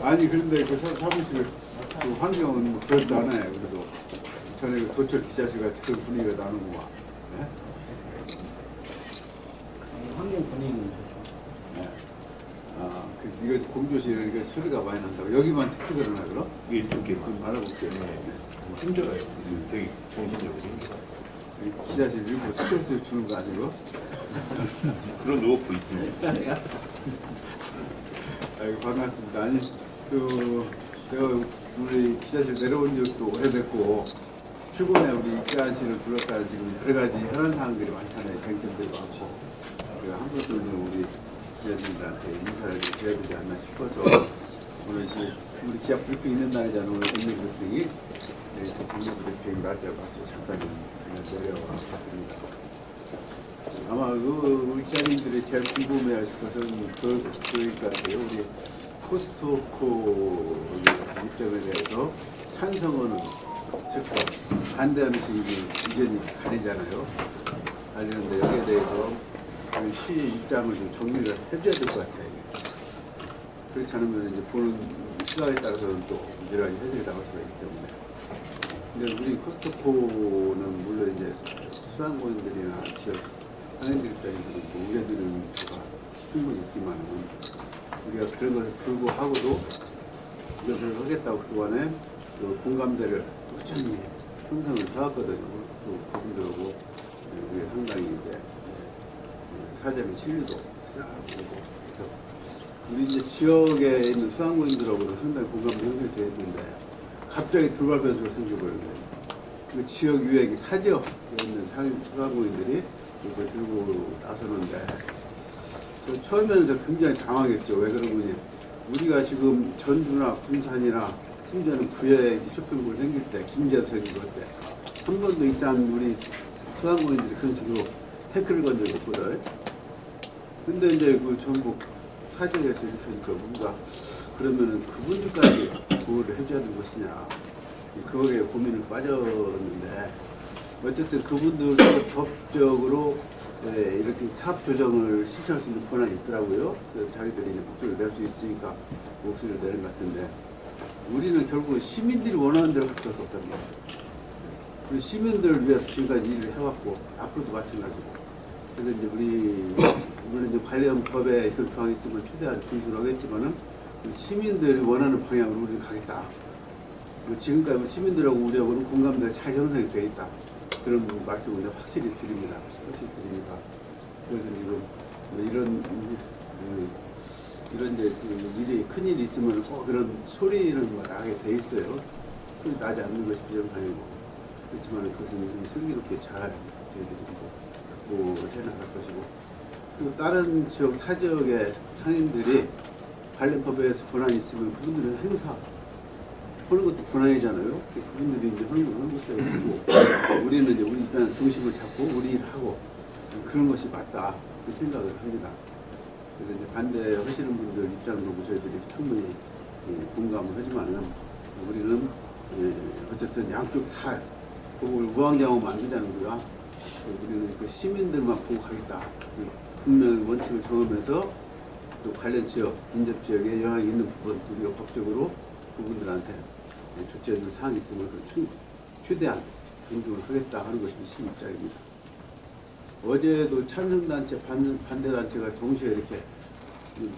아니 그런데 그 사무실 그 환경은 뭐 그렇지 않아요. 그래도 전에 그 도철 기자실 같이 그런 분위기가 나는구만. 네? 환경 분위기는 좋죠. 네. 아, 이거 공조실이니까 소리가 많이 난다고. 여기만 특히 그러나 그럼? 이쪽에만. 좀 알아볼게요. 네. 힘들어요. 되게 정신적으로 힘들어요. 기자실 일부 스트레스 주는 거 아니고? 그런 노하우 있습니다. 아이고, 반갑습니다. 아니, 제가 우리 기자실 내려온 지도 오래됐고, 최근에 우리 기자실을 둘러싸는 지금 여러 가지 현안 사항들이 많잖아요. 쟁점들이 많고. 한 번쯤은 우리 기자님들한테 인사를 드려야 되지 않나 싶어서, 오늘 우리 기자 브리핑 있는 날이잖아요. 오늘 국내 브리핑이. 네, 국내 브리핑 날짜에 맞춰 잠깐 그냥 내려와 봤습니다. 아마 우리 기자님들이 제일 궁금해하실 것은 그럴 것 같아요. 우리 코스트코 입점에 대해서 찬성하는 즉 반대하는 의견이 가리잖아요. 가리는데 여기에 대해서 시 입장을 좀 정리를 해줘야 될 것 같아요. 그렇지 않으면 이제 보는 시각에 따라서는 또 여러 가지 해석이 나올 수가 있기 때문에. 근데 우리 코스트코는 물론 이제 소상공인들이나 지역 상인들 입장에서는 뭐 우려드리는 거가 충분히 있지만 우리가 그런 것을 불구하고도 이것을 하겠다고 그동안에 그 공감대를 꾸준히 형성을 해왔거든요. 또 그분들하고 우리 상당히 이제 사전의 신뢰도 쌓아보고 그래서 우리 이제 지역에 있는 소상공인들하고는 상당히 공감대 형성이 되어 있는데 갑자기 돌발 변수가 생겨버린 거예요. 그 지역 유액이 타 지역에 있는 소상공인들이 이걸 들고 나서는데 처음에는 저 굉장히 당황했죠. 왜 그러느냐. 우리가 지금 전주나 군산이나 심지어는 구에 쇼핑몰 생길 때, 김제도 생기고 할 때 한 번도 이상 우리 소상공인들이 그런 식으로 태클을 건 적이 없거든. 근데 이제 그 전국 사정에서 이렇게 하니까 뭔가 그러면은 그분들까지 보호를 해줘야 되는 것이냐. 그거에 고민을 빠졌는데 어쨌든 그분들도 법적으로 이렇게 사업 조정을 신청할 수 있는 권한이 있더라고요. 그래서 자기들이 이제 목소리를 낼 수 있으니까 목소리를 내는 것 같은데 우리는 결국 시민들이 원하는 대로 할 수밖에 없단 말이에요. 그 시민들을 위해서 지금까지 일을 해왔고 앞으로도 마찬가지고 그래서 이제 물론 이제 관련 법에 그런 조항이 있으면 최대한 준수를 하겠지만은 시민들이 원하는 방향으로 우리는 가겠다. 지금까지 시민들하고 우리하고는 공감대가 잘 형성이 되어 있다. 그런 말씀을 이제 확실히 드립니다. 그래서 지금 이런 이제 일이 큰 일이 있으면 꼭 그런 소리를 말하게 돼 있어요. 소리 나지 않는 것이 비정상이고 그렇지만 그것은 슬기롭게 잘 저희들이 해나갈 것이고 그리고 다른 지역 타 지역의 상인들이 관련 법에서 권한이 있으면 그분들은 행사 하는 것도 권한이잖아요. 그분들이 이제 하는 것도 우리는 이제 우리 입장 중심을 잡고 우리 일을 하고 그런 것이 맞다 그 생각을 합니다. 그래서 이제 반대하시는 분들 입장도 저희들이 충분히 공감을 하지만은 우리는 어쨌든 양쪽 다 보고 우왕좌왕 만들자는 거야. 우리는 그 시민들만 보고 가겠다. 분명히 원칙을 정하면서 또 관련 지역, 인접 지역에 영향이 있는 부분 우리가 법적으로 그분들한테 조치해줄 사항이 있으면 최대한 존중을 하겠다 하는 것이 시 입장입니다. 어제도 찬성단체, 반대단체가 동시에 이렇게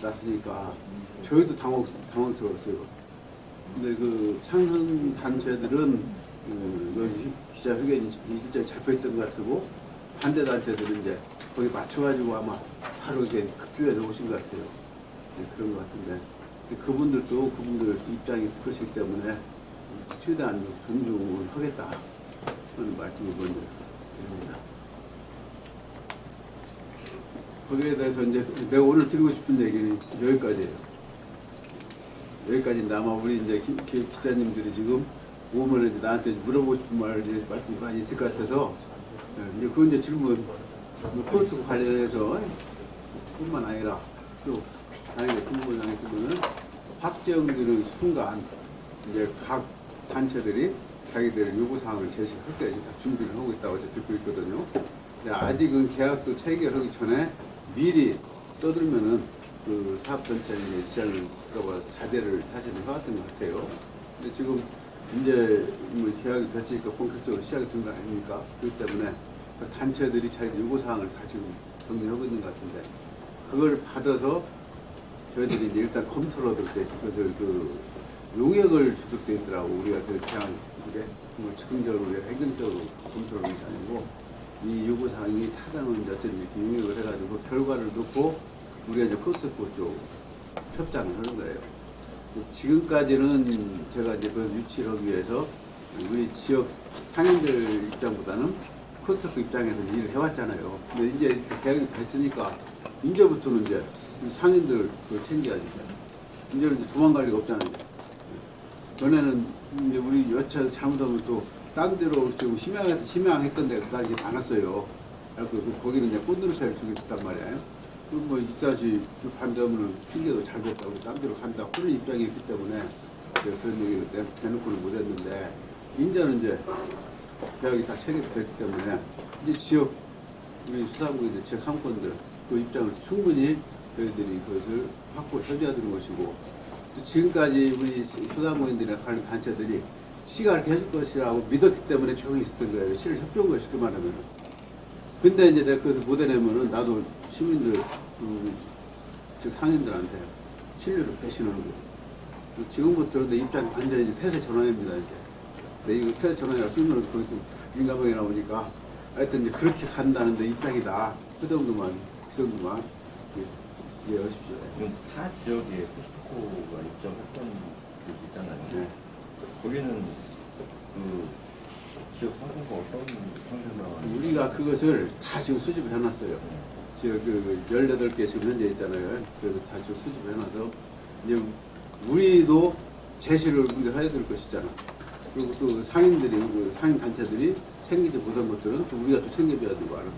났으니까 저희도 당황스러웠어요. 근데 그 찬성단체들은 기자회견이 일자에 잡혀있던 것 같고 반대단체들은 이제 거기 맞춰가지고 아마 바로 이렇게 급조해서 오신 것 같아요. 그런 것 같은데 그분들도 그분들 입장이 그것이기 때문에 최대한 존중을 하겠다 하는 말씀을 먼저 드립니다. 거기에 대해서 이제 내가 오늘 드리고 싶은 얘기는 여기까지예요. 여기까지인데 아마 우리 이제 기자님들이 지금 오면 이제 나한테 물어보고 싶은 말씀이 많이 있을 것 같아서 이제 그건 이제 질문 코스트코 관련해서 뿐만 아니라 또 다행히 근무장에 보면은 확정되는 순간 이제 각 단체들이 자기들의 요구사항을 제시할 때까지 다 준비를 하고 있다고 듣고 있거든요. 근데 아직은 계약도 체결하기 전에 미리 떠들면은 그 사업 전체의 시장을 자대를 사실은 해왔던 것 같아요. 근데 지금 이제 뭐 계약이 됐으니까 본격적으로 시작이 된 거 아닙니까? 그렇기 때문에 그 단체들이 자기들 요구사항을 다 지금 정리하고 있는 것 같은데 그걸 받아서 저희들이 이제 일단 검토를 얻을 때 그것을 그 용역을 주도돼 있더라고. 우리가 그 그냥 이게 뭐 즉흥적으로 행정적으로 검토를 하는 게 아니고 이 요구사항이 타당한지 어쩐지 이렇게 용역을 해가지고 결과를 놓고 우리가 이제 코스트코 쪽 협상을 하는 거예요. 지금까지는 제가 이제 그걸 유치를 하기 위해서 우리 지역 상인들 입장보다는 코스트코 입장에서 일을 해왔잖아요. 근데 이제 계약이 됐으니까 이제부터는 이제 상인들 그 챙겨야지. 이제는 이제 도망갈 리가 없잖아요. 전에는 이제 우리 여차 잘못하면 또 딴 데로 좀 희망했던 데가 이제 많았어요. 그래서 거기는 이제 꽃누르차를 주게 됐단 말이에요. 그럼 뭐 이따시 반대하면은 핑계도 잘 됐다고 딴 데로 간다. 그런 입장이었기 때문에 그런 얘기를 대놓고는 못했는데 이제는 이제 계약이 다 체결됐기 때문에 이제 지역 우리 수산부인들 지역 상권들 그 입장을 충분히 저희들이 그것을 확보 협의해야 되는 것이고 지금까지 우리 소상공인들이나 관련 단체들이 시가 이렇게 해줄 것이라고 믿었기 때문에 조용히 있었던 거예요. 시를 협조한 거예요, 쉽게 말하면. 근데 이제 내가 그것을 못 해내면은 나도 시민들, 즉 상인들한테 신뢰를 배신하는 거예요. 지금부터 내 입장이 완전히 이제 태세 전환입니다, 이제. 근데 이거 태세 전환이라고 쓰면 거기서 민감하게 나오니까 하여튼 이제 그렇게 간다는데 입장이다. 그 정도만 이해하십시오. 그럼 타 지역에 코스트코가 입점했던 곳 있잖아요. 네. 거기는 그 지역 상권과 어떤 상대가 우리가 그것을 다 지금 수집을 해놨어요. 지금 그 18개 지금 현재 있잖아요. 그래서 다 지금 수집을 해놔서 이제 우리도 제시를 우리가 해야 될 것이잖아. 그리고 또 상인들이, 그 상인 단체들이 챙기지 못한 것들은 또 우리가 또 챙겨줘야 되고 알아서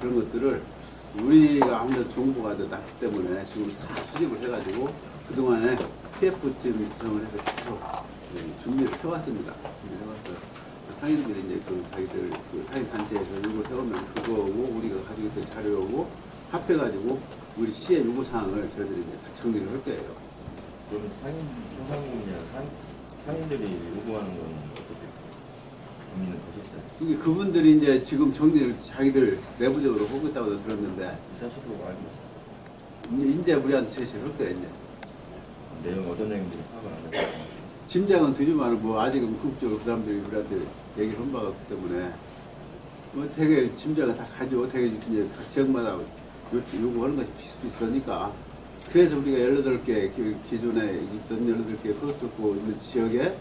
그런 것들을 우리가 아무래도 정보가 더 낮기 때문에 지금 다 수집을 해가지고 그동안에 TF팀 구성을 해서 계속 준비를 해왔습니다. 준비를 해왔어요. 상인들이 이제 그 자기들 그 상인 단체에서 요구 세우면 그거고 우리가 가지고 있던 자료고 합해가지고 우리 시의 요구 사항을 저희들이 이제 다 정리를 할 거예요. 그럼 소상공인이나 상인들이 요구하는 건 어떻게 고민을 하셨어요? 이게 그분들이 이제 지금 정리를 자기들 내부적으로 하고 있다고 들었는데 사실도 알고 있어요. 이제 우리한테 제시를 할 거예요. 이제. 내용 어떤 내용인지 파악을 안 했어요. 짐작은 되지만 뭐 아직은 궁극적으로 그 사람들이 우리한테 얘기를 한 바가 없기 때문에 뭐 되게 짐작은 다 가지고 되게 이제 각 지역마다 요구하는 것이 비슷비슷하니까 그래서 우리가 18개 기존에 있던 18개 코스트코 있는 지역에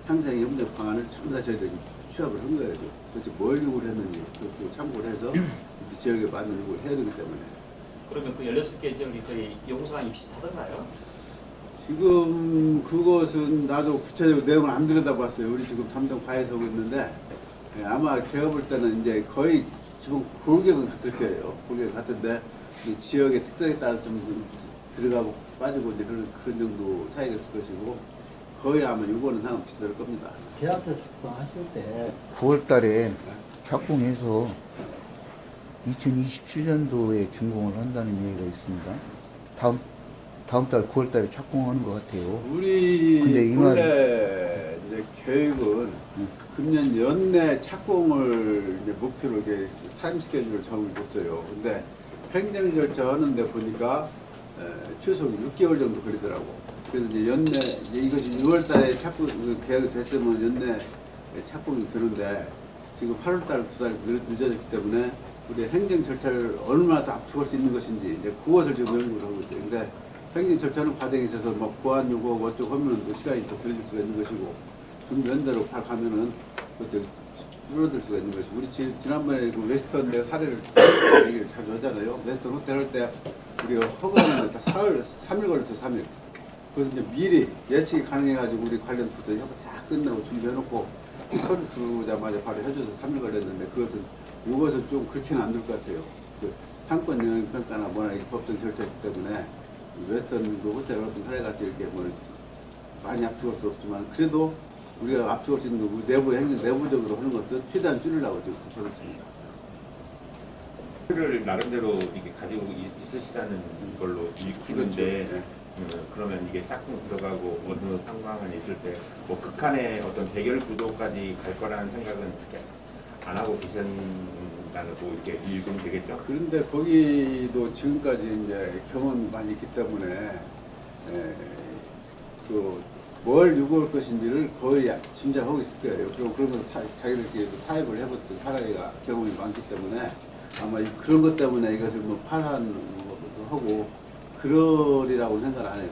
상생의 협력 방안을 전부 다 저희들이 취합을 한 거예요. 도대체 뭘 요구를 했는지 그것도 참고를 해서 그 지역에 맞는 요구를 해야 되기 때문에 그러면 그 16개 지역이 거의 요구사항이 비슷하던가요? 지금 그것은 나도 구체적으로 내용을 안 들여다봤어요. 우리 지금 담당 과에서 오고 있는데 아마 제가 볼 때는 이제 거의 지금 골격은 같을 거예요. 골격은 같은데 이 지역의 특성에 따라서 좀 들어가고 빠지고 이제 그런 정도 차이가 있을 것이고 거의 아마 요거는 상황 비슷할 겁니다. 계약서 작성하실 때 9월 달에 착공해서 2027년도에 준공을 한다는 얘기가 있습니다. 다음 달 9월 달에 착공하는 것 같아요. 우리 근데 이 원래 이제 계획은 금년 연내 착공을 이제 목표로 이렇게 타임 스케줄을 정을 줬어요. 근데 행정 절차 하는데 보니까 최소 6개월 정도 걸리더라고. 그래서 이제 연내 이제 이것이 6월 달에 착공 계획이 됐으면 연내 착공이 되는데 지금 8월 달 2달 늦어졌기 때문에 우리 행정 절차를 얼마나 더 압축할 수 있는 것인지 이제 그것을 지금 연구를 하고 있어요. 근데 행정 절차는 과정에 있어서 뭐 보안 요구하고 어쩌고 하면은 또 시간이 더 길어질 수가 있는 것이고 좀 연대로 발 가면은 그것도 줄어들 수가 있는 것이고 우리 지난번에 그 웨스턴 내 사례를 얘기를 자주 하잖아요. 웨스턴 호텔 할 때 우리가 허가하는데 다 3일 걸렸어. 3일. 그래서 이제 미리 예측이 가능해가지고 우리 관련 부서 협업 다 끝나고 준비해놓고 서류 들어오자마자 바로 해줘서 3일 걸렸는데 이것은 좀 그렇게는 안 될 것 같아요. 그 상권 영향 평가나 뭐나 이 법정 절차이기 때문에 웨스턴 그 호텔 같은 사례 같이 이렇게 뭐 많이 압축할 수 없지만 그래도 우리가 압축할 수 있는 거 내부 행정 내부적으로 하는 것도 최대한 줄이려고 지금 그렇습니다. 를 나름대로 이게 가지고 있으시다는 걸로 읽히는데 그렇죠. 네. 그러면 이게 짝꿍 들어가고 어느 상황이 있을 때 뭐 극한의 어떤 대결 구도까지 갈 거라는 생각은 이렇게 안 하고 계신다는 거 이렇게 읽으면 되겠죠? 그런데 거기도 지금까지 이제 경험이 많이 있기 때문에 뭘 요구할 것인지를 거의 짐작하고 있을 거예요. 그리고 그런 거 자기들끼리 타협을 해봤던 사례가 경험이 많기 때문에 아마 그런 것 때문에 이것을 뭐 파산하고 그러리라고 생각 안 해요.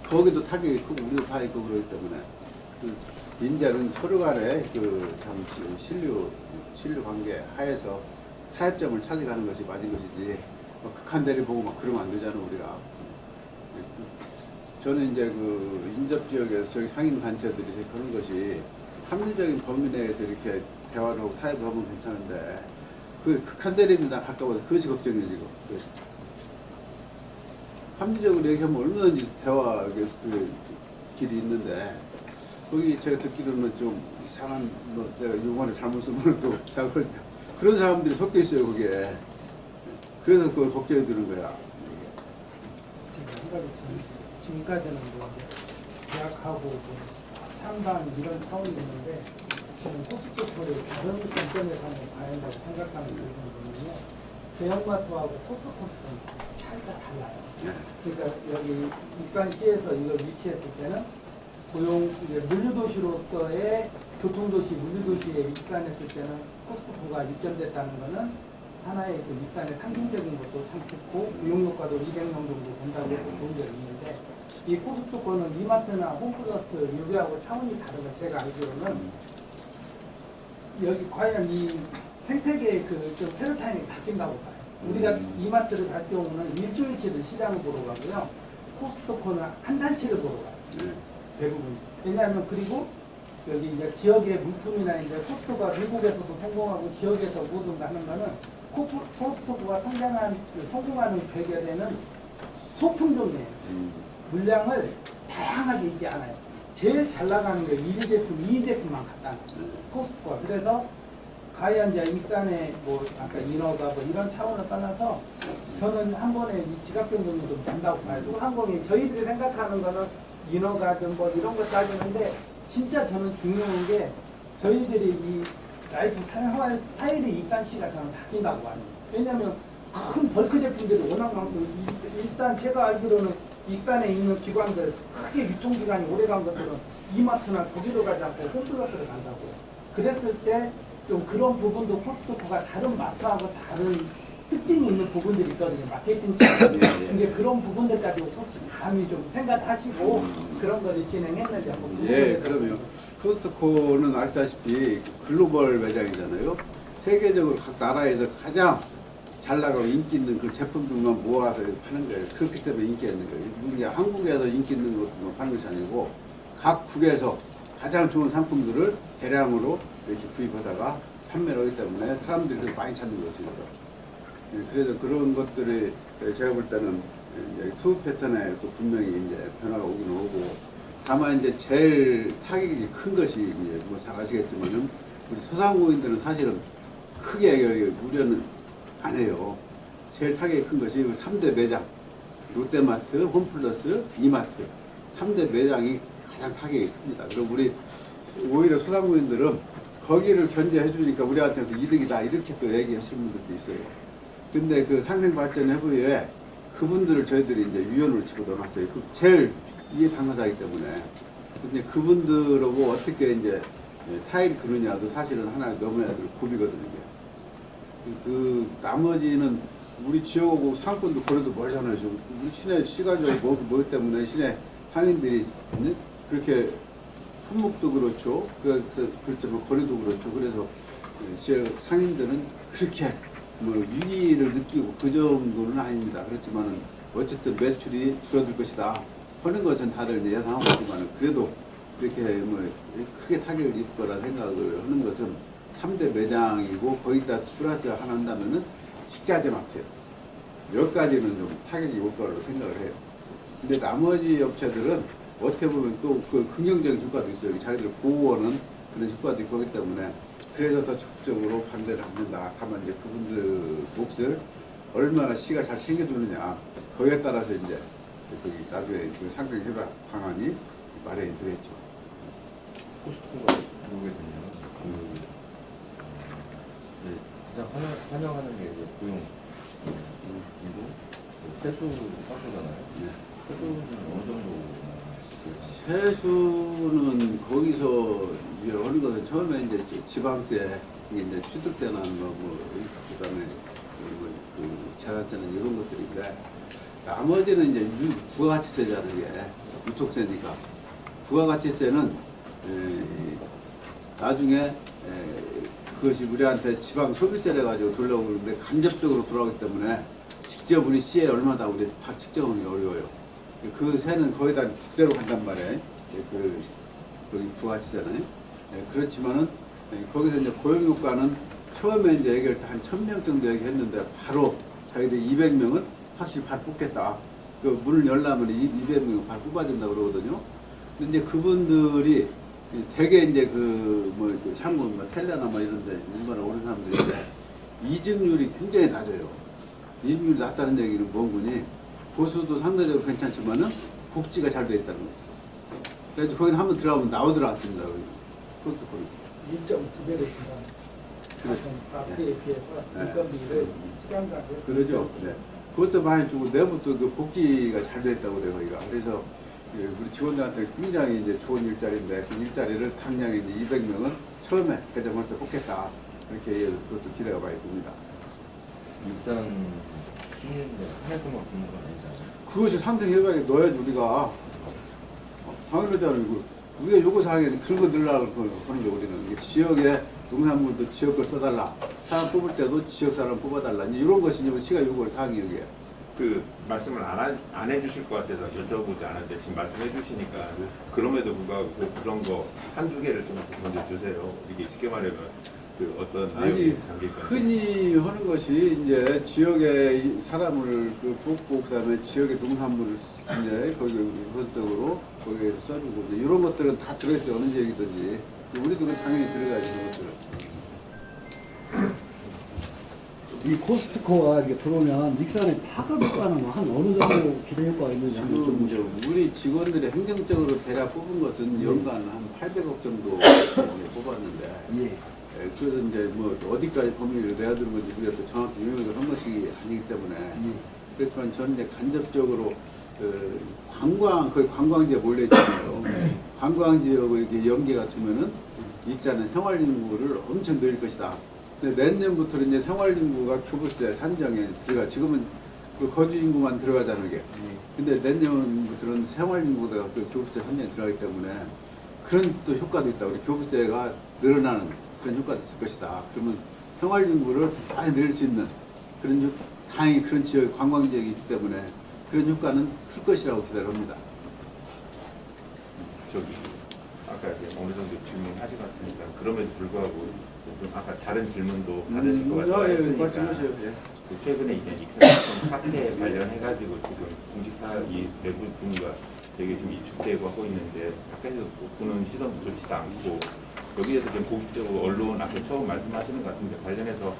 거기도 타격이 크고 우리도 타격이 크고 그러기 때문에 이제는 서로 간에 참 신뢰 관계 하에서 타협점을 찾아가는 것이 맞은 것이지 극한 대를 보고 막 그러면 안 되잖아 우리가. 저는 이제 인접 지역에서 저희 상인 단체들이 그런 것이 합리적인 범위 내에서 이렇게 대화를 하고 타협을 하면 괜찮은데 그 극한 대립이나 가까워서 그것이 걱정이에요 지금. 합리적으로 얘기하면 얼마든지 대화 길이 있는데 거기 제가 듣기로는 좀 이상한 내가 용어를 잘못 쓰면 또 그런 사람들이 섞여 있어요 거기에. 그래서 그걸 걱정이 드는 거야. 한 가지 지금까지는 뭐 계약하고 뭐 상담 이런 차원이 있는데 저는 코스트코를 다른 관점에서 한번 봐야 한다고 생각하는 부분은요. 대형마트하고 코스트코는 차이가 달라요. 그러니까 여기 익산시에서 이걸 위치했을 때는 이제 물류도시로서의 교통도시, 물류도시에 입산했을 때는 코스트코가 입점됐다는 것은 하나의 입산의 상징적인 것도 참 좋고 고용효과도 200명 정도 된다고 해서 본 적이 있는데 이 코스트코는 이마트나 홈플러스 여기하고 차원이 다르다. 제가 알기로는 여기 과연 이 생태계의 좀 패러다임이 바뀐다고 봐요. 우리가 이마트를 갈 경우는 일주일치를 시장을 보러 가고요. 코스트코는 한 달치를 보러 가요. 대부분. 왜냐하면 그리고 여기 이제 지역의 물품이나 이제 코스트코가 미국에서도 성공하고 지역에서 모든 하는 거는 코스트코가 성공하는 배경에는 소품종이에요. 물량을 다양하게 있지 않아요. 제일 잘 나가는 게 1위 제품, 2위 제품만 갖다 놔요. 코스트코가. 그래서 과연 이제 익산의 아까 인허가 이런 차원을 떠나서 저는 한 번에 이 지각된 정도 좀 된다고 봐요. 한국이 저희들이 생각하는 거는 인허가든 이런 거 따지는데 진짜 저는 중요한 게 저희들이 이 라이프 생활 스타일이 익산시가 저는 바뀐다고 봐요. 왜냐하면 큰 벌크 제품들이 워낙 많고 일단 제가 알기로는 익산에 있는 기관들 크게 유통기간이 오래간 것들은 이마트나 거기로 가지 않고 홈플러스를 간다고. 그랬을 때 좀 그런 부분도 코스트코가 다른 마트하고 다른 특징이 있는 부분들이 있거든요. 마케팅처럼. 근데 그런 부분들까지 감히 좀 생각하시고 그런 거를 진행했는지 한번. 예, 그러면 코스트코는 아시다시피 글로벌 매장이잖아요. 세계적으로 각 나라에서 가장 잘 나가고 인기 있는 그 제품들만 모아서 파는 거예요. 그렇기 때문에 인기가 있는 거예요. 우리가 한국에서 인기 있는 것만 파는 것이 아니고 각 국에서 가장 좋은 상품들을 대량으로 이렇게 구입하다가 판매를 하기 때문에 사람들이 많이 찾는 것이죠. 그래서 그런 것들이 제가 볼 때는 투 패턴에 분명히 이제 변화가 오긴 오고, 다만 이제 제일 타격이 큰 것이 이제 뭐 잘 아시겠지만은 우리 소상공인들은 사실은 크게 우려는 안 해요. 제일 타격이 큰 것이 3대 매장, 롯데마트, 홈플러스, 이마트 3대 매장이 가장 타격이 큽니다. 그럼 우리 오히려 소상공인들은 거기를 견제해 주니까 우리한테도 이득이다 이렇게 또 얘기하시는 분들도 있어요. 근데 그 상생발전협의회에 그분들을 저희들이 이제 위원으로 집어넣어놨어요. 그 제일 이해 당사자이기 때문에. 근데 그분들하고 어떻게 이제 타협이 그러냐도 사실은 하나 넘어야 될 고비거든요. 그 나머지는 우리 지역하고 상권도 거리도 멀잖아요. 좀 우리 시내 시가지고 뭐 때문에 시내 상인들이 그렇게 품목도 그렇죠. 그렇죠. 거리도 그렇죠. 그래서 지역 상인들은 그렇게 뭐 위기를 느끼고 그 정도는 아닙니다. 그렇지만은 어쨌든 매출이 줄어들 것이다 하는 것은 다들 예상하고 있지만은 그래도 그렇게 뭐 크게 타격을 입을 거라 생각을 하는 것은 3대 매장이고 거기다 플러스 하나 한다면은 식자재 마트 여기까지는 좀 타격이 올 거라고 생각을 해요. 근데 나머지 업체들은 어떻게 보면 또 그 긍정적인 효과도 있어요. 자기들 보호원은 그런 효과도 있고 하기 때문에 그래서 더 적극적으로 반대를 합니다. 다만 이제 그분들 몫을 얼마나 시가 잘 챙겨주느냐 거기에 따라서 이제 거기 나중에 그 상경 협약 방안이 마련이 되겠죠. 코스트코가 모르겠네요. 가장 환영하는 게 이제 고용 그리고 세수 확보잖아요. 네. 세수는 어느 정도? 세수는 거기서 이제 어느 것은 처음에 이제 지방세 이제 취득세나 그다음에 그 재산세는 이런 것들인데 나머지는 이제 부가가치세잖아요. 이게 유통세니까 부가가치세는 나중에 그것이 우리한테 지방 소비세를 가지고 돌아오는데 간접적으로 돌아오기 때문에 직접 우리 시에 얼마다 우리 측정하기 어려워요. 그 세는 거의 다 국세로 간단 말이에요. 거기 부가가치세는. 그렇지만은 거기서 이제 고용효과는 처음에 이제 얘기할 때 한 1000명 정도 얘기했는데 바로 자기들 200명은 확실히 발 뽑겠다. 그 문을 열려면 200명은 발 뽑아준다 그러거든요. 근데 이제 그분들이 대개 이제 참고 텔레나 이런 데 일본에 오는 사람들인데 이직률이 굉장히 낮아요. 이직률이 낮다는 얘기는 뭔구니 보수도 상대적으로 괜찮지만은 복지가 잘 돼 있다는 거예요. 그래서 거기는 한번 들어가면 나오더라왔습니다. 그것도 그렇고. 1.9배로 준다. 그렇죠. 앞에 비해서 인건비를 시간과 그러죠. 네. 그것도 많이 주고 내부도 그 복지가 잘 돼 있다고 그래요. 거기가. 그래서 우리 직원들한테 굉장히 이제 좋은 일자리인데 그 일자리를 당장에 이제 200명은 처음에 개정할 때 뽑겠다. 그렇게 그것도 기대가 많이 듭니다. 일산 시민인데 한해서만 붙는 건 아니잖아요. 그것이 상생 협약에 넣어야지 우리가 당연하잖아요. 우리가 요구 사항에 긁어 넣으려고 하는 게 우리는 이게 지역에 농산물도 지역 걸 써달라. 사람 뽑을 때도 지역 사람 뽑아달라. 이제 이런 것이 이제 시가 요구할 사항이 여기에. 그 말씀을 안 해주실 것 같아서 여쭤보지 않았는데 지금 말씀해 주시니까 그럼에도 불구하고 그런 거 한두 개를 좀 먼저 주세요. 이게 쉽게 말하면 그 어떤 내용이 담길 건지. 흔히 하는 것이 이제 지역의 사람을 뽑고 그다음에 지역의 농산물을 이제 거기 우선적으로 거기에서 써주고 이제 이런 것들은 다 들어있어요. 어느 지역이든지 우리도 당연히 들어가야지 그런 것들은. 이 코스트코가 이렇게 들어오면 닉산의 파급 효과는 한 어느 정도 기대 효과가 있는지 한번 지금 좀 이제 우리 직원들이 행정적으로 대략 뽑은 것은 연간 한 800억 정도 뽑았는데 예. 그래서 이제 어디까지 범위를 내어두는 건지 우리가 또 정확히 유명을 한 것이 아니기 때문에 그렇지만 저는 이제 간접적으로 거의 관광지에 몰려있잖아요. 관광지하고 이렇게 연계가 되면은 일단은 생활인구를 엄청 늘릴 것이다. 근데 내년부터는 이제 생활인구가 교부세 산정에 들어가. 지금은 그 거주인구만 들어가자는 게. 근데 내년부터는 생활인구가 그 교부세 산정에 들어가기 때문에 그런 또 효과도 있다. 우리 교부세가 늘어나는 그런 효과도 있을 것이다. 그러면 생활인구를 많이 늘릴 수 있는 그런 다행히 그런 지역 관광지역이 있기 때문에 그런 효과는 클 것이라고 기대를 합니다. 저기 아까 이제 어느 정도 질문하신 것 같으니까 그럼에도 불구하고 좀 아까 다른 질문도 받으실 것 같아요. 예, 말씀하세요. 예. 그 최근에 이제 익산 사태 관련해가지고 지금 공직사 이 내부 분위기가 되게 지금 위축되고 하고 있는데 밖에서 보는 시선도 좋지 않고 여기에서 좀 공식적으로 언론 앞에 처음 말씀하시는 것 같은데 관련해서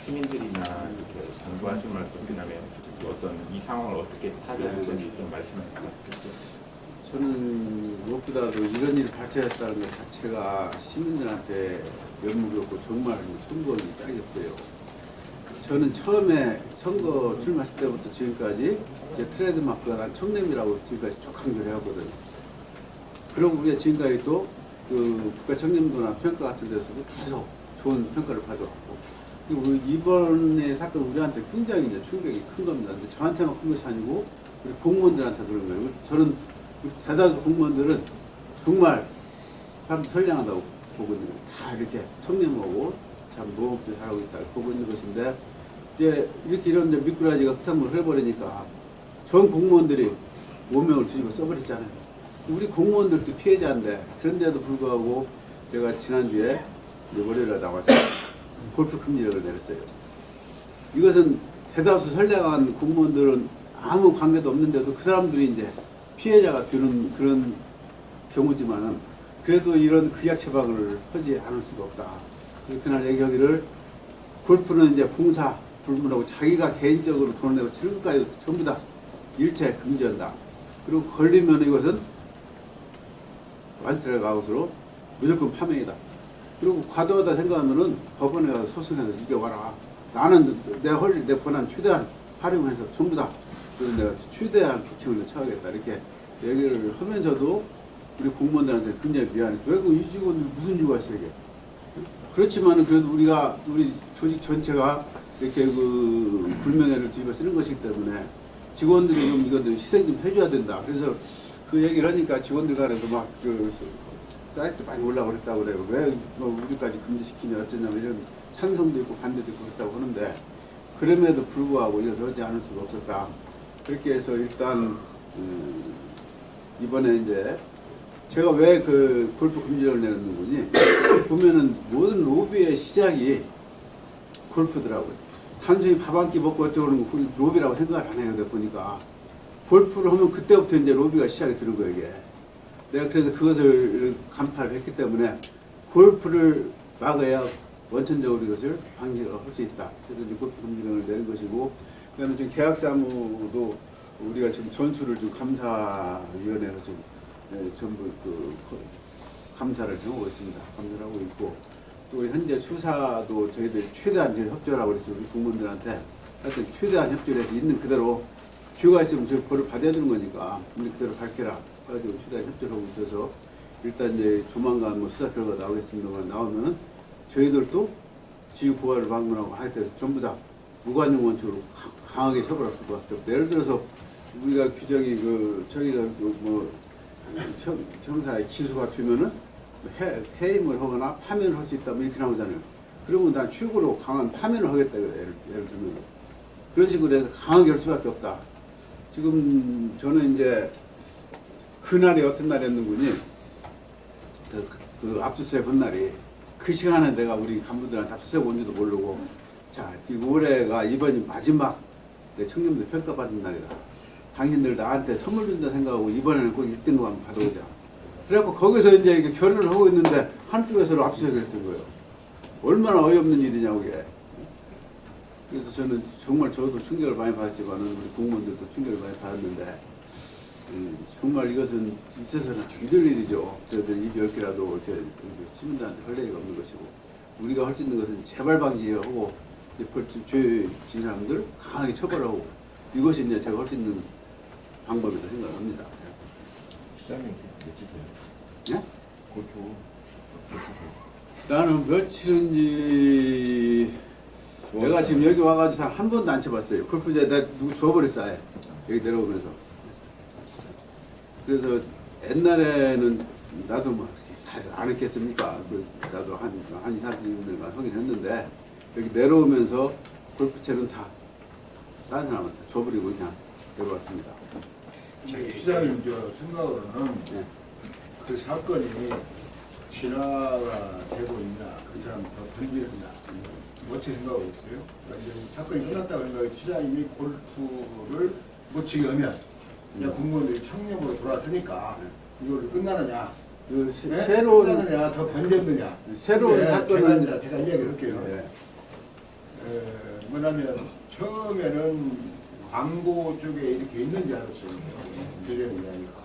시민들이나 이렇게 당부하실 말씀이라면 어떤 이 상황을 어떻게 타개할 건지 좀 말씀해 주세요. 저는 무엇보다도 이런 일을 같이 했다는 것 자체가 시민들한테 면목이 없고 정말 선거하기 딱이었고요. 저는 처음에 선거 출마했을 때부터 지금까지 제 트레이드마크가 난 청렴이라고 지금까지 쭉 강조를 해왔거든요. 그리고 우리가 지금까지 또 그 국가 청렴도나 평가 같은 데서도 계속 좋은 평가를 받아왔고 그리고 이번에 사건 우리한테 굉장히 이제 충격이 큰 겁니다. 근데 저한테만 큰 것이 아니고 우리 공무원들한테 그런 거예요. 저는 대다수 공무원들은 정말 사람들 선량하다고 보고 있는 거예요. 다 이렇게 청렴하고 참 노업도 잘하고 있다 보고 있는 것인데 이제 이렇게 이런 이제 미꾸라지가 흙탕물을 해버리니까 전 공무원들이 오명을 뒤집어 써버렸잖아요. 우리 공무원들도 피해자인데 그런데도 불구하고 제가 지난주에 월요일에 나와서 골프 금지령을 내렸어요. 이것은 대다수 선량한 공무원들은 아무 관계도 없는데도 그 사람들이 이제 피해자가 되는 그런 경우지만은 그래도 이런 규약 처방을 하지 않을 수가 없다. 그날 얘기하기를 골프는 이제 공사 불문하고 자기가 개인적으로 돈을 내고 치는 것까지 전부 다 일체 금지한다. 그리고 걸리면 이것은 완트랙 아웃으로 무조건 파면이다. 그리고 과도하다 생각하면은 법원에 가서 소송해서 이겨와라. 나는 내 권한 최대한 활용해서 전부 다 그래서 내가 최대한 조치를 처하겠다. 이렇게 얘기를 하면서도 우리 공무원들한테 굉장히 미안해. 왜 이 직원들 무슨 이유가 있어 이게? 그렇지만은 그래도 우리 조직 전체가 이렇게 그 불명예를 뒤집어 쓰는 것이기 때문에 직원들이 좀 이것도 희생 좀 해줘야 된다. 그래서 그 얘기를 하니까 직원들 간에도 막 그 사이트 많이 올라오고 그랬다고 그래요. 왜 우리까지 금지시키냐 어쩌냐 이런 찬성도 있고 반대도 있고 그랬다고 하는데 그럼에도 불구하고 이것을 하지 않을 수가 없었다. 그렇게 해서 일단 이번에 이제 제가 왜 그 골프 금지를 내놓는 거니 보면은 모든 로비의 시작이 골프더라고요. 단순히 밥 한 끼 먹고 어쩌고 그러는 거 로비라고 생각을 안 해요. 내가 보니까 골프를 하면 그때부터 이제 로비가 시작이 되는 거예요. 이게. 내가 그래서 그것을 간파를 했기 때문에 골프를 막아야 원천적으로 이것을 방지를 할 수 있다. 그래서 이제 골프 금지령을 내는 것이고, 그 다음에 지금 계약사무도 우리가 지금 전수를 좀 감사위원회에서 지금 전부 그 감사를 하고 있습니다. 감사를 하고 있고, 또 현재 수사도 저희들이 최대한 이제 협조를 하고 있어요. 우리 공무원들한테 하여튼 최대한 협조를 해서 있는 그대로 뷰가 있으면 저 벌을 받아야 되는 거니까 있는 그대로 밝혀라. 그래가지고 최대한 협조를 하고 있어서 일단 이제 조만간 뭐 수사 결과가 나오겠습니다만 나오면은 저희들도 지휘 보호를 방문하고 하여튼 전부 다 무관용 원칙으로 강하게 처벌할 수밖에 없다. 예를 들어서 우리가 규정이 저희가 뭐 형사의 기소가 되면은 해임을 하거나 파면을 할 수 있다 뭐 이렇게 나오잖아요. 그러면 난 최고로 강한 파면을 하겠다 그래. 예를 들면 그런 식으로 해서 강하게 할 수밖에 없다. 지금 저는 이제 그날이 어떤 날이었는군요. 그 압수수색 한 날이 그 시간에 내가 우리 간부들한테 압수수색 온지도 모르고 자, 이 올해가 이번이 마지막 내 청년들 평가받은 날이다. 당신들 나한테 선물 준다 생각하고 이번에는 꼭 1등급 한번 받아오자. 그래갖고 거기서 이제 이렇게 결의를 하고 있는데 한쪽에서 압수수색을 했던 거예요. 얼마나 어이없는 일이냐고 이게. 그래서 저는 정말 저도 충격을 많이 받았지만 우리 공무원들도 충격을 많이 받았는데 정말 이것은 있어서는 안 될 일이죠. 저희들 입이 10개라도 이렇게 시민들한테 할 얘기가 없는 것이고 우리가 할 수 있는 것은 재발 방지하고 죄 지은 사람들 강하게 처벌하고 이것이 이제 제가 할 수 있는 방법이라고 생각합니다. 시장님 며칠이세요? 예? 골프 며칠이세요? 나는 며칠인지 내가 지금 여기 와가지고 한 번도 안 쳐봤어요. 골프장 내가 누구 줘버렸어 아예. 여기 내려오면서. 그래서 옛날에는 나도 뭐 잘 안 했겠습니까? 나도 한 2, 30년간 하긴 했는데 여기 내려오면서 골프채는 다 다른 사람한테 줘버리고 그냥 내려왔습니다. 시장님 저 생각으로는 네. 그 사건이 진화가 되고 있냐 그 사람 더 번지느냐 어떻게 생각하고 있어요? 그러니까 이제 사건이 끝났다고 생각해 시장님이 골프를 못 치게 하면 그냥 공무원들이 청렴으로 돌아서니까 이걸로 끝나느냐 그 네? 새로운 끝나느냐 더 번졌느냐 새로운 사건은 제가 이야기를 할게요. 네. 뭐냐면 처음에는 광고 쪽에 이렇게 있는 줄 알았어요. 대전이 아니까.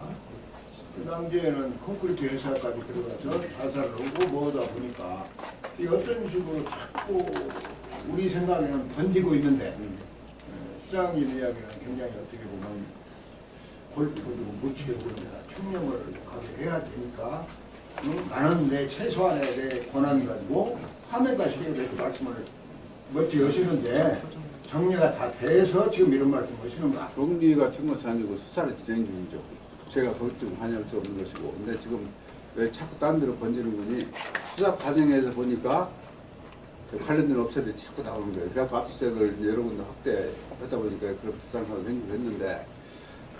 그 당시에는 콘크리트 회사까지 들어가서 자살을 하고 뭐다 보니까 이 어떤 식으로 자꾸 우리 생각에는 번지고 있는데 시장님 이야기는 굉장히 어떻게 보면 골프도 못 치게 보입니다. 청렴을 가게 해야 되니까 나는 내 최소한의 내 권한 가지고 화면까지 해야 될 말씀을 멋지게 하시는데 정리가 다 돼서 지금 이런 말씀 하시는가? 정리가 된 것이 아니고 수사를 진행 중이죠. 제가 거기 좀 관여할 수 없는 것이고. 근데 지금 왜 자꾸 딴 데로 번지는 거니 수사 과정에서 보니까 관련된 업체들이 자꾸 나오는 거예요. 그래서 압수수색을 여러 군데 확대하다 보니까 그런 부당사가 생기고 했는데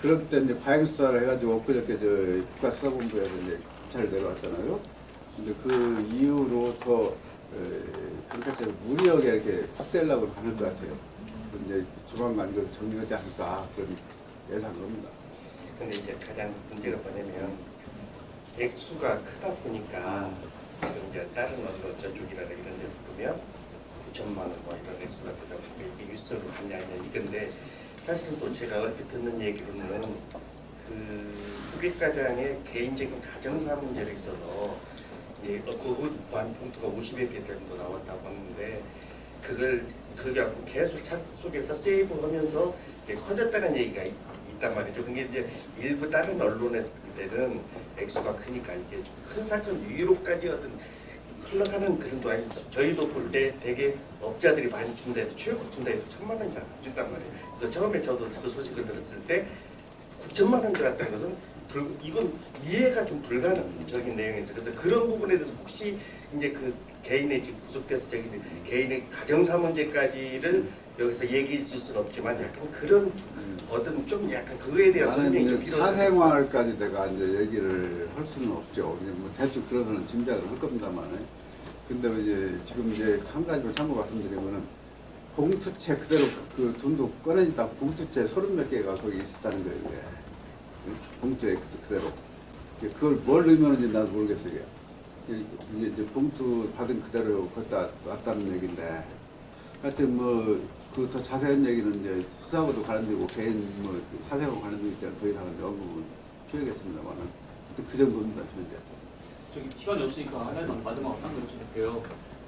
그렇기 때문에 이제 과잉수사를 해가지고 엊그저께 국가수사본부에서 이제 검찰을 내려왔잖아요. 근데 그 이후로 더 경찰차를 무리하게 이렇게 확대하려고 하는 것 같아요. 이제 조만간 이거 정리하지 않을까 그런 예상을 합니다. 근데 이제 가장 문제가 뭐냐면 액수가 크다 보니까 지금 이제 다른 어떤 저쪽이라든가 이런 데서 보면 9천만 원 뭐 이런 액수가 되다 보니까 이게 유수로 갔냐 아니냐 이건데 사실은 또 제가 얼핏 듣는 얘기로는 그 후계과장의 개인적인 가정사 문제로 있어서 이제 그 봉투가 50여 개 정도 나왔다고 하는데 그걸 갖고 계속 차 속에서 세이브하면서 이게 커졌다는 얘기가 있단 말이죠. 그게 이제 일부 다른 언론에서 볼 때는 액수가 크니까 이게 좀 큰 사건 위로까지 어떤 흘러가는 그런 도 아니고 저희도 볼 때 되게 업자들이 많이 준다 해도 최고 준다 해도 1,000만 원 이상 준단 말이에요. 그래서 처음에 저도 그 소식을 들었을 때 9천만 원 들었다는 것은 이건 이해가 좀 불가능적인 내용이죠. 그래서 그런 부분에 대해서 혹시 이제 그 개인의 지금 구속돼서 저기 개인의 가정사 문제까지를 여기서 얘기해 줄 수는 없지만 약간 그런 어떤 좀 약간 그거에 대한 나는 설명이 좀 이제 필요하다. 사생활까지 내가 이제 얘기를 할 수는 없죠. 그냥 뭐 대충 그러서는 짐작을 할 겁니다만. 근데 이제 지금 이제 한 가지만 참고 말씀드리면은 봉투채 그대로 그 돈도 꺼내니까 봉투채 30몇 개가 거기 있었다는 거예요. 이게. 봉투에 그대로. 그걸 뭘 의미하는지 나도 모르겠어요. 이게 이제 봉투 받은 그대로 걷다 놨다는 얘기인데 하여튼 뭐 그 더 자세한 얘기는 이제 수사하고도 관련되고 개인 뭐 사생하고 관련되기 때문에 더 이상은 언급은 피하겠습니다만은 그 정도입니다. 현재. 저기 시간이 없으니까 하나만 마지막으로 한 번 여쭤볼게요.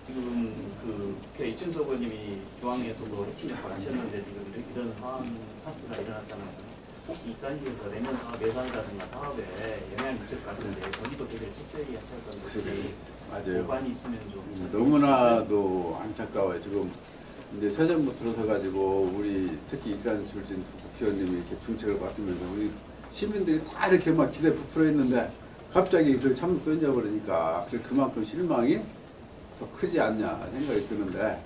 지금 그 국회 이춘석 의원님이 중앙에서도 핵심 역할을 하셨는데 지금 이런 화한 사태가 일어났잖아요. 혹시 익산시에서 내년 사업 예산이라든가 사업에 영향이 있을 것 같은데 거기도 되게 철저히 하셨던 것이 맞아요. 보관이 있으면 좀 너무나도 안타까워요. 지금 이제 새 정부 들어서 가지고 우리 특히 익산 출신 국회의원님이 이렇게 중책을 맡으면서 우리 시민들이 다 이렇게 막 기대 부풀어 있는데 갑자기 그 참을 끊겨버리니까 그만큼 실망이 더 크지 않냐 생각이 드는데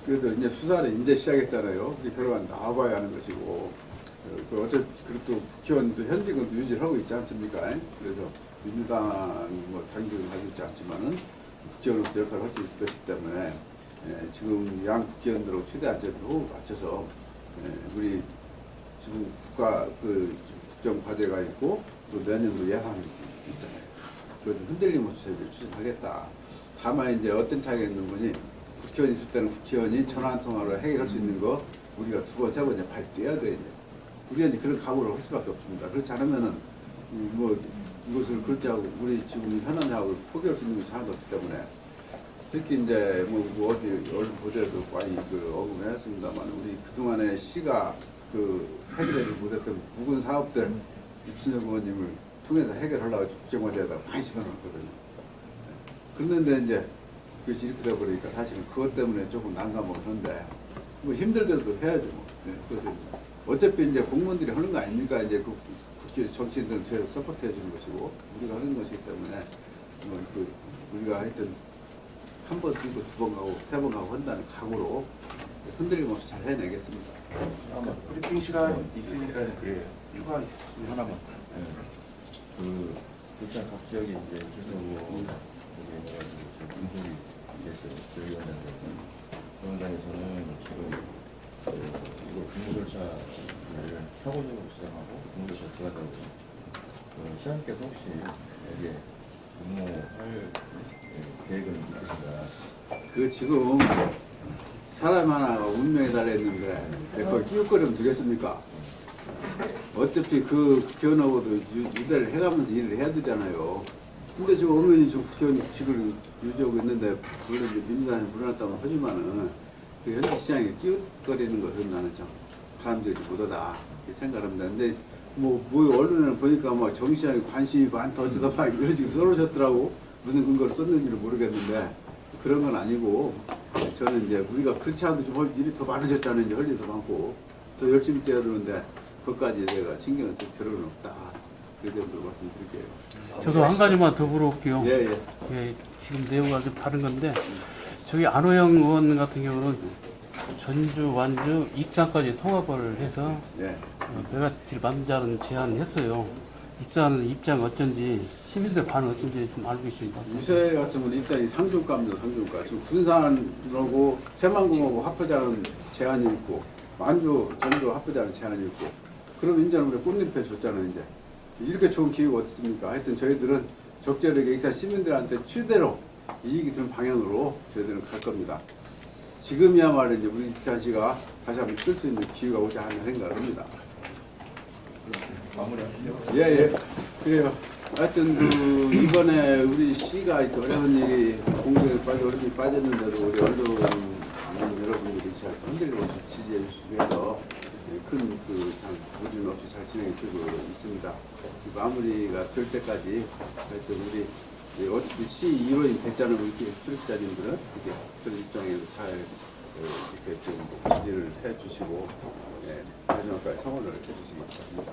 그래도 이제 수사를 이제 시작했잖아요. 결과는 나와봐야 하는 것이고 어차피 그래도 국회의원도 현직은 유지를 하고 있지 않습니까? 그래서 민주당 뭐 당직은 가지고 있지 않지만은 국회의원으로서 역할을 할 수 있을 것이기 때문에 지금 양 국회의원들하고 최대한 호흡을 맞춰서 우리 지금 국가 그 국정 과제가 있고 또 내년도 예산이 있잖아요. 그걸 좀 흔들림 없이 저희들이 추진하겠다. 다만 이제 어떤 차이가 있는 거니 국회의원 있을 때는 국회의원이 전화 한 통화로 해결할 수 있는 거 우리가 두 번, 세 번 이제 발휘해야 돼. 우리가 이제 그런 각오를 할 수밖에 없습니다. 그렇지 않으면은 뭐 이것을 그렇지 하고 우리 지금 현안 사업을 포기할 수 있는 것이 하나도 없기 때문에 특히 이제 뭐 어디 언론 보도에도 많이 그 언급했습니다만 우리 그동안에 시가 그 해결을 못했던 묵은 사업들 이춘석 의원님을 통해서 해결하려고 국정화제에다가 많이 집어넣었거든요. 그런데 이제 그것이 이렇게 돼버리니까 사실은 그것 때문에 조금 난감하고 그런데 뭐 힘들더라도 해야죠. 뭐. 그래서 어차피 이제 공무원들이 하는 거 아닙니까? 이제 그 국회 정치인들은 저희를 서포트해 주는 것이고 우리가 하는 것이기 때문에 뭐 그 우리가 하여튼 한 번 뛰고 두 번 가고 세 번 가고 한다는 각오로 흔들림 없이 잘 해내겠습니다. 아마 브리핑 시간 있으니까 휴가 하나만. 그 일단 각 지역에 이제 기술로 분석이 됐어요. 저희 원장에서는 지금 이걸 근무절차를 사고적으로 시작하고 근무절차 들어가다 보니 시장님께서 혹시 여기에 근무할 계획은 있으신가요? 그 지금 사람 하나가 운명에 달려있는데 그걸 끼웃거리면 되겠습니까? 어차피 그 국회의원하고도 유대를 해가면서 일을 해야 되잖아요. 근데 지금 엄연히 지금 국회의원직을 유지하고 있는데 물론 이제 민주당이 불어났다고 하지만은 그 현직 시장에 끼웃거리는 것은 나는 좀 사람들이 못하다 이렇게 생각합니다. 근데 뭐 언론을 보니까 막 정 시장에 관심이 많다 어쩌다 막 이런 식으로 써놓으셨더라고. 무슨 근거를 썼는지를 모르겠는데 그런 건 아니고 저는 이제 우리가 그렇지 않아도 좀 일이 더 많아졌잖아요. 이제 할 일이 더 많고 더 열심히 뛰어야 되는데 그것까지 내가 신경을 쓸 필요는 없다. 그 정도로 말씀드릴게요. 저도 한 가지만 더 물어볼게요. 예, 예. 예, 지금 내용과 좀 다른 건데 저기 안호영 의원 같은 경우는 전주, 완주, 익산까지 통합을 해서 예. 메가시티를 만들자는 제안을 했어요. 익산 입장 어쩐지 시민들 반응 어쩐지 좀 알고 있습니다. 요새 같으면 입장이 상중가입니다. 상중가. 지금 군산하고 새만금하고 합하자는 제안이 있고 만주, 전주 합하자는 제안이 있고 그럼 이제는 우리 꽃잎에 줬잖아요. 이제 이렇게 좋은 기회가 어디 있습니까? 하여튼 저희들은 적절하게 익산 시민들한테 최대로 이익이 되는 방향으로 저희들은 갈 겁니다. 지금이야말로 이제 우리 익산시가 다시 한번 쓸 수 있는 기회가 오지 않나 생각을 합니다. 마무리하시죠. 예. 그래요. 하여튼 이번에 우리 시가 이렇게 어려운 일이 공정에 어렵게 빠졌는데도 우리 언론 여러분들이 잘 흔들리고 지지해 주시면서 무진 없이 잘 진행해 주고 있습니다. 마무리가 될 때까지 하여튼 우리 어차피 시 1호인 됐잖아요. 이렇게 수립자님들은 이렇게 그런 입장에서 잘 이렇게 좀 지지를 해 주시고 마지막까지 성원을 해 주시기 바랍니다.